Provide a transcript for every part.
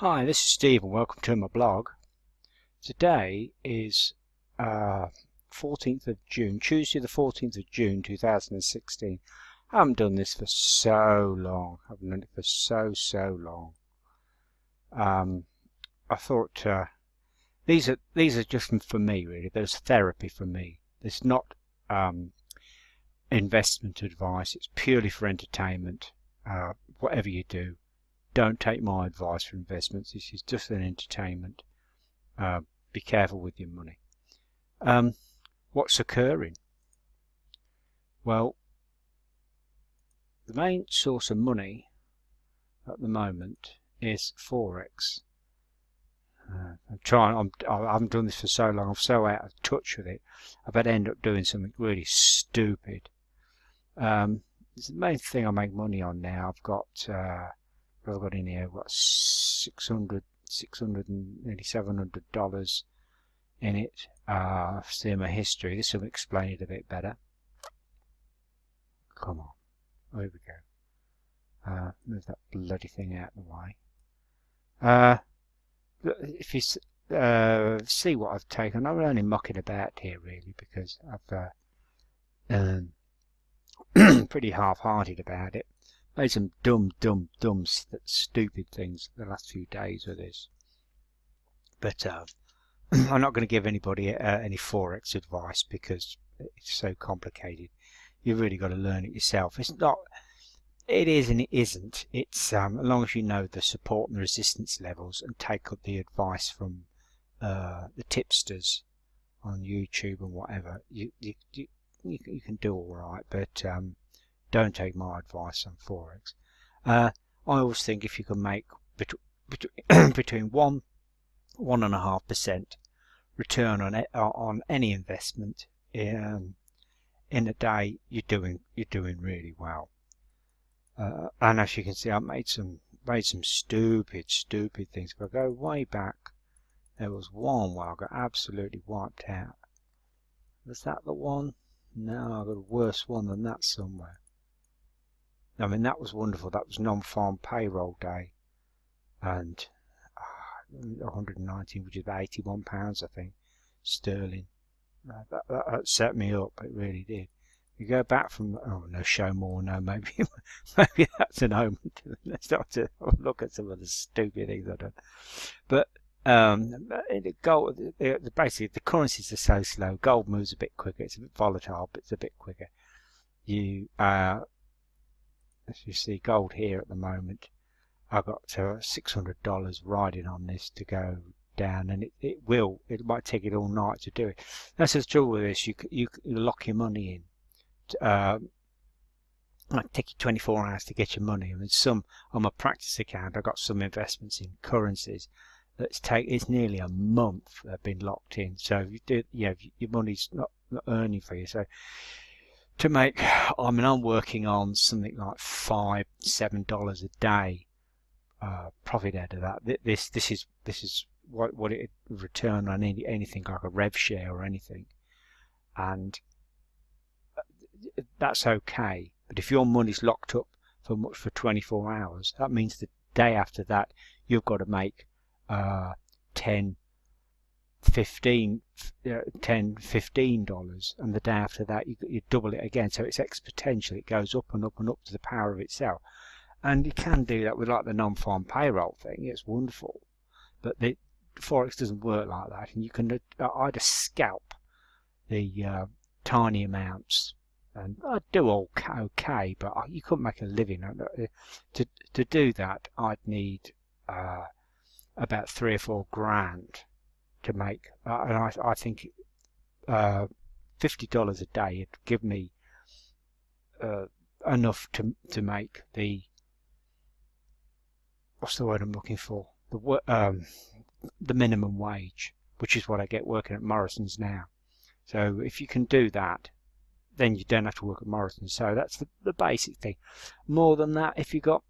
Hi, this is Steve and welcome to my blog. Today is 14th of June, Tuesday the 14th of June 2016. I haven't done this for so long. I haven't done it for so long. I thought these are just for me really. There's therapy for me. It's not investment advice. It's purely for entertainment. Whatever you do, don't take my advice for investments. This is just an entertainment. Be careful with your money. What's occurring? Well, the main source of money at the moment is Forex. I haven't done this for so long. I'm so out of touch with it. I better end up doing something really stupid. It's the main thing I make money on now. I've got what I've got in here. I've got $600 and nearly $700 in it. See my history. This will explain it a bit better. Come on, here we go. Move that bloody thing out of the way. If you see what I've taken, I'm only mucking about here really because I've pretty half-hearted about it. Made some dumb, stupid things the last few days with this. But I'm not going to give anybody any Forex advice because it's so complicated. You've really got to learn it yourself. It's not. It is and it isn't. It's as long as you know the support and the resistance levels and take up the advice from the tipsters on YouTube and whatever. You can do all right, but don't take my advice on Forex. I always think if you can make between 1.5% return on any investment in a day, you're doing really well. And as you can see, I've made some stupid things. If I go way back, there was one where I got absolutely wiped out. Was that the one? No, I got a worse one than that somewhere. I mean, that was wonderful. That was non-farm payroll day, and 119, which is about £81, I think, sterling. That set me up. It really did. You go back from no show more. No, maybe that's an omen. Let's start to look at some of the stupid things I've done. But gold, basically the currencies are so slow. Gold moves a bit quicker. It's a bit volatile, but it's a bit quicker. As you see, gold here at the moment, I've got $600 riding on this to go down, and it might take it all night to do it. That's the trouble with this. You lock your money in. It might take you 24 hours to get your money. I mean, some on my practice account, I've got some investments in currencies it's nearly a month they've been locked in. So you do, your money's not earning for you. So to make, I mean, I'm working on something like $5-7 a day profit out of that. This is what it would return on anything like a Rev Share or anything, and that's okay. But if your money's locked up for 24 hours, that means the day after that you've got to make $10, $15, and the day after that you double it again. So it's exponential. It goes up and up and up to the power of itself. And you can do that with like the non-farm payroll thing. It's wonderful, but the Forex doesn't work like that. And you can either scalp the tiny amounts, and I do okay, but you couldn't make a living. To do that, I'd need about 3 or 4 grand to make, and I think $50 a day would give me enough to make the, what's the word I'm looking for? The minimum wage, which is what I get working at Morrison's now. So if you can do that, then you don't have to work at Morrison's. So that's the basic thing. More than that, if you got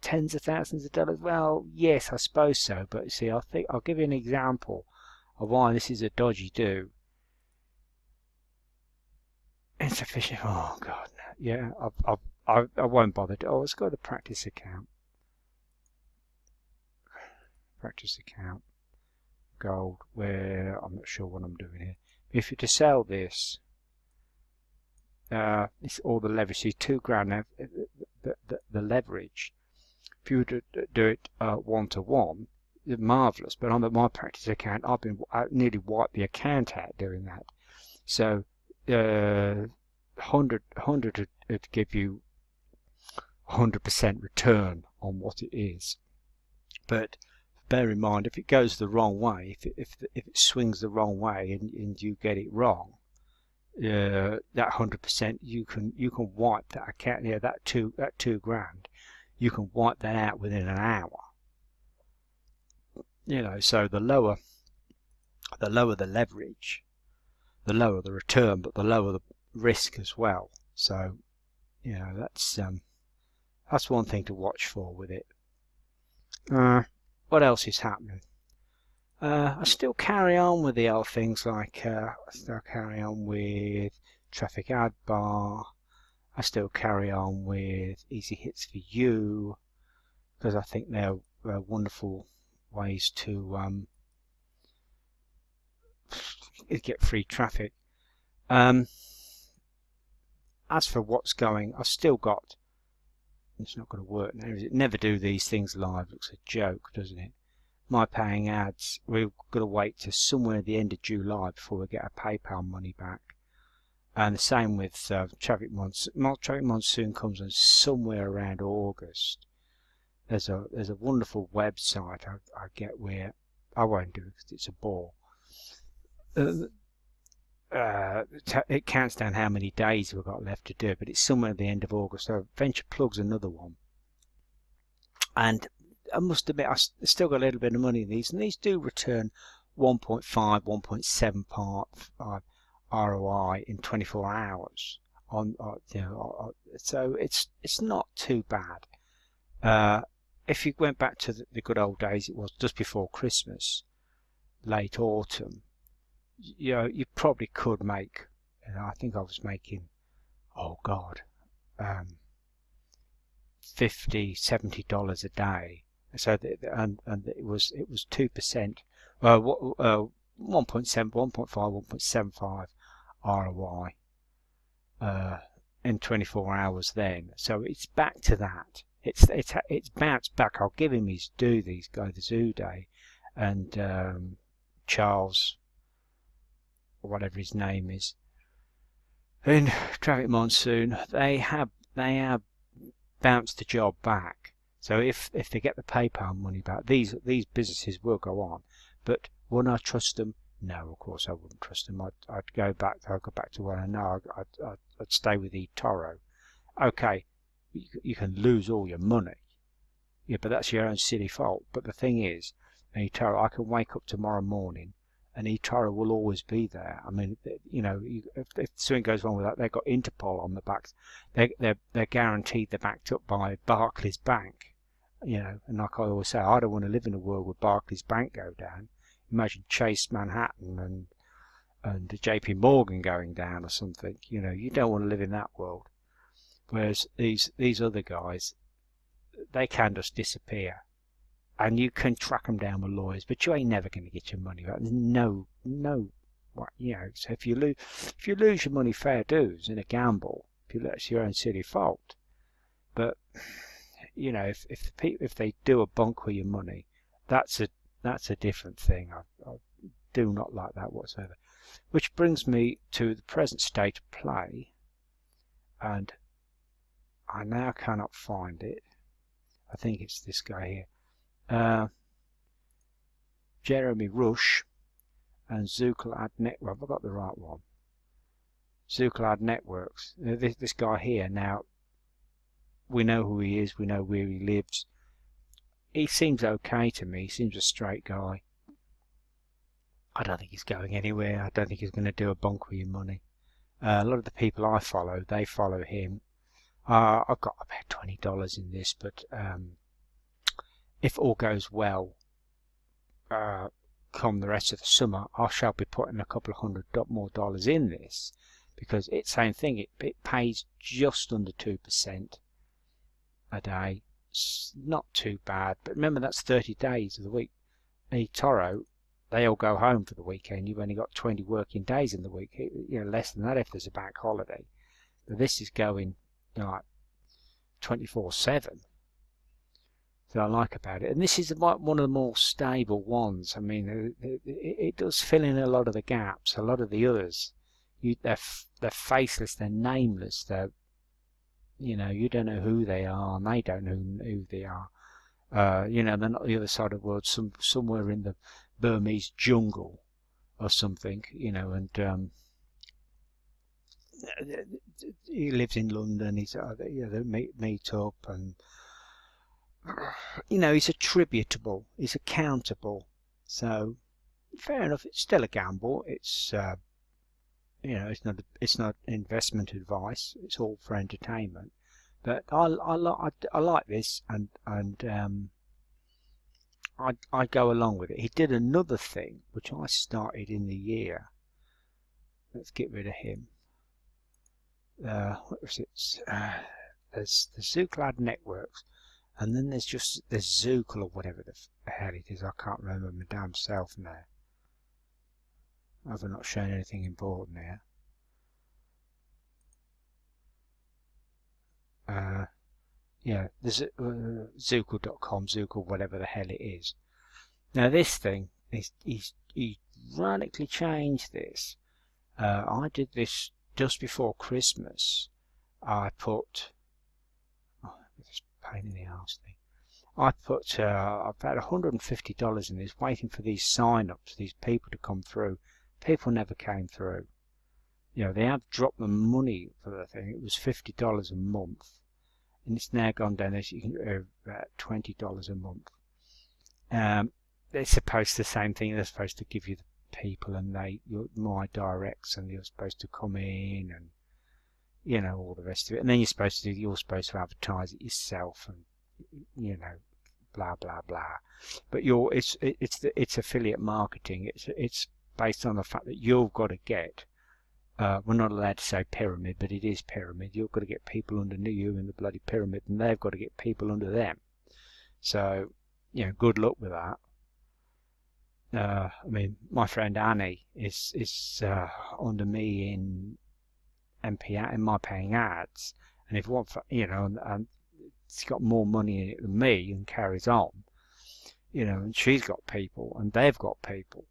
tens of thousands of dollars, well, yes, I suppose so. But see, I think I'll give you an example of why this is a dodgy do. Insufficient. Oh God, yeah. I won't bother. Oh, let's go to the practice account. practice account, gold, where I'm not sure what I'm doing here. If you're to sell this, it's all the leverage. See, £2,000 now. The leverage. If you were to do it 1-to-1, it's marvelous. But on my practice account, I nearly wiped the account out doing that. So 100 would give you 100% return on what it is. But bear in mind, if it goes the wrong way, if it swings the wrong way and you get it wrong, that 100% you can wipe that account. Yeah, that £2,000, you can wipe that out within an hour. You know, so the lower the leverage, the lower the return, but the lower the risk as well. So, you know, that's one thing to watch for with it. What else is happening? I still carry on with the old things like I still carry on with traffic ad bar. I still carry on with easy hits for you, because I think they're wonderful ways to get free traffic. As for what's going, I've still got, it's not going to work now, is it? Never do these things live. Looks a joke, doesn't it? My paying ads, we've got to wait to somewhere at the end of July before we get our PayPal money back. And the same with traffic monsoon. Traffic monsoon comes in somewhere around August. There's a wonderful website I get where I won't do it because it's a bore. It counts down how many days we've got left to do it, but it's somewhere at the end of August. So Venture Plug's another one. And I must admit, I still got a little bit of money in these, and these do return 1.5, 1.75 ROI in 24 hours. So it's not too bad. If you went back to the good old days, it was just before Christmas, late autumn. You know, you probably could make. I think I was making, oh God, $50-$70 a day. So and it was 2%, 1.7, 1.5, 1.75 ROI in 24 hours then. So it's back to that. It's bounced back. I'll give him his due, these guys, the Zuday and Charles, or whatever his name is, in Traffic Monsoon. They have bounced the job back. So if they get the PayPal money back, these businesses will go on. But would I trust them? No, of course I wouldn't trust them. I'd go back to what I know. I'd stay with eToro. Okay, you can lose all your money. Yeah, but that's your own silly fault. But the thing is, eToro, I can wake up tomorrow morning and eToro will always be there. I mean, you know, if something goes wrong with that, they've got Interpol on the back. They're guaranteed they're backed up by Barclays Bank. You know, and like I always say, I don't want to live in a world where Barclays Bank go down. Imagine Chase Manhattan and JP Morgan going down or something. You know, you don't want to live in that world. Whereas these other guys, they can just disappear, and you can track them down with lawyers, but you ain't never going to get your money back. No, what, you know. So if you lose your money, fair dues in a gamble. That's your own silly fault. But you know, if they do a bunk with your money, that's a different thing. I do not like that whatsoever. Which brings me to the present state of play, and I now cannot find it. I think it's this guy here, Jeremy Rush and Zuclad Network. Have I got the right one? Zuclad Networks. This guy here. Now we know who he is. We know where he lives. He seems okay to me. He seems a straight guy. I don't think he's going anywhere. I don't think he's going to do a bunk with your money. A lot of the people I follow, they follow him. I've got about $20 in this, but if all goes well, come the rest of the summer, I shall be putting a couple of $100 more in this, because it's the same thing. It pays just under 2% a day. It's not too bad, but remember that's 30 days of the week. eToro, they all go home for the weekend. You've only got 20 working days in the week, less than that if there's a bank holiday. But this is going like 24/7. That I like about it, and this is one of the more stable ones. I mean, it does fill in a lot of the gaps. A lot of the others, they're faceless, they're nameless, you don't know who they are, and they don't know who they are. They're not the other side of the world, somewhere in the Burmese jungle or something, and he lives in London. He's they meet up, and he's attributable, he's accountable. So fair enough, it's still a gamble. It's it's not investment advice. It's all for entertainment. But I like this, and I go along with it. He did another thing which I started in the year. Let's get rid of him. What was it? There's the Zooclad networks, and then there's Zookle or whatever the hell it is. I can't remember my damn self now. I've not shown anything important here. Yeah, there's Zookle.com, Zookle, whatever the hell it is. Now this thing, he radically changed this. I did this just before Christmas. I put, this pain in the arse thing. I put about $150 in this, waiting for these sign-ups, these people to come through. People never came through. They have dropped the money for the thing. It was $50 a month, and it's now gone down. As you can about $20 a month. It's supposed to the same thing. They're supposed to give you the people, and my directs, and you're supposed to come in, and all the rest of it. And then you're supposed to advertise it yourself, and blah blah blah. But it's affiliate marketing. It's based on the fact that you've got to get. We're not allowed to say pyramid, but it is pyramid. You've got to get people under you in the bloody pyramid, and they've got to get people under them. So, good luck with that. I mean, my friend Annie is under me in in my paying ads, and if one, and she's got more money in it than me and carries on, and she's got people and they've got people,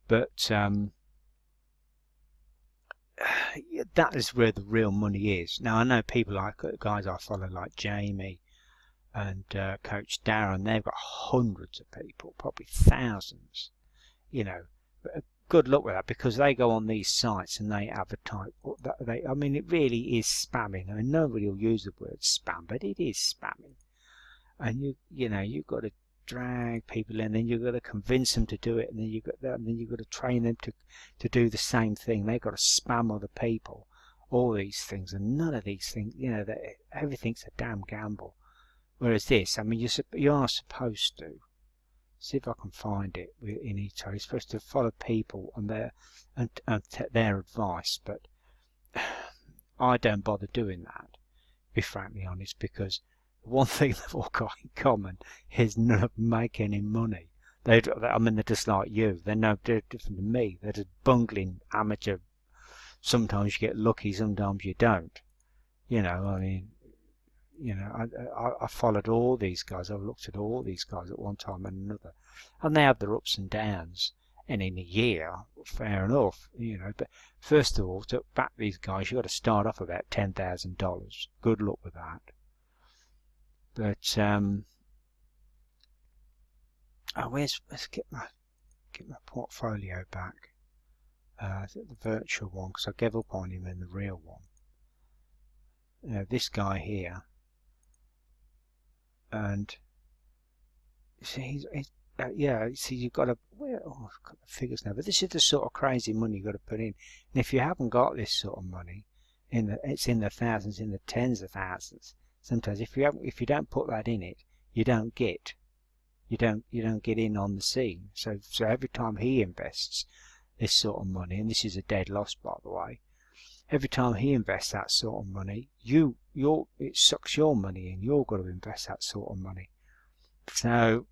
but that is where the real money is. Now I know people like guys I follow like Jamie and Coach Darren. They've got hundreds of people, probably thousands, but good luck with that, because they go on these sites and they advertise. I mean, it really is spamming. I mean, nobody will use the word spam, but it is spamming. And you've got to drag people in, then you've got to convince them to do it, and then you've got to train them to do the same thing. They've got to spam other people, all these things, and none of these things, everything's a damn gamble. Whereas this, I mean, you are supposed to. See if I can find it in Etoro. You're supposed to follow people and take their advice, but I don't bother doing that, to be frankly honest, because the one thing they've all got in common is none of them make any money. They're just like you. They're no different than me. They're just bungling amateur. Sometimes you get lucky, sometimes you don't. I mean, I followed all these guys. I've looked at all these guys at one time and another, and they have their ups and downs. And in a year, fair enough, But first of all, to back these guys, you've got to start off about $10,000. Good luck with that. But let's get my portfolio back. The virtual one, because I gave up on him in the real one. This guy here. And see, see, you've got to. I've got the figures now, but this is the sort of crazy money you've got to put in. And if you haven't got this sort of money, it's in the thousands, in the tens of thousands. Sometimes, if you don't put that in it, you don't get in on the scene. So every time he invests this sort of money, and this is a dead loss, by the way. Every time he invests that sort of money, it sucks your money in. You've got to invest that sort of money. So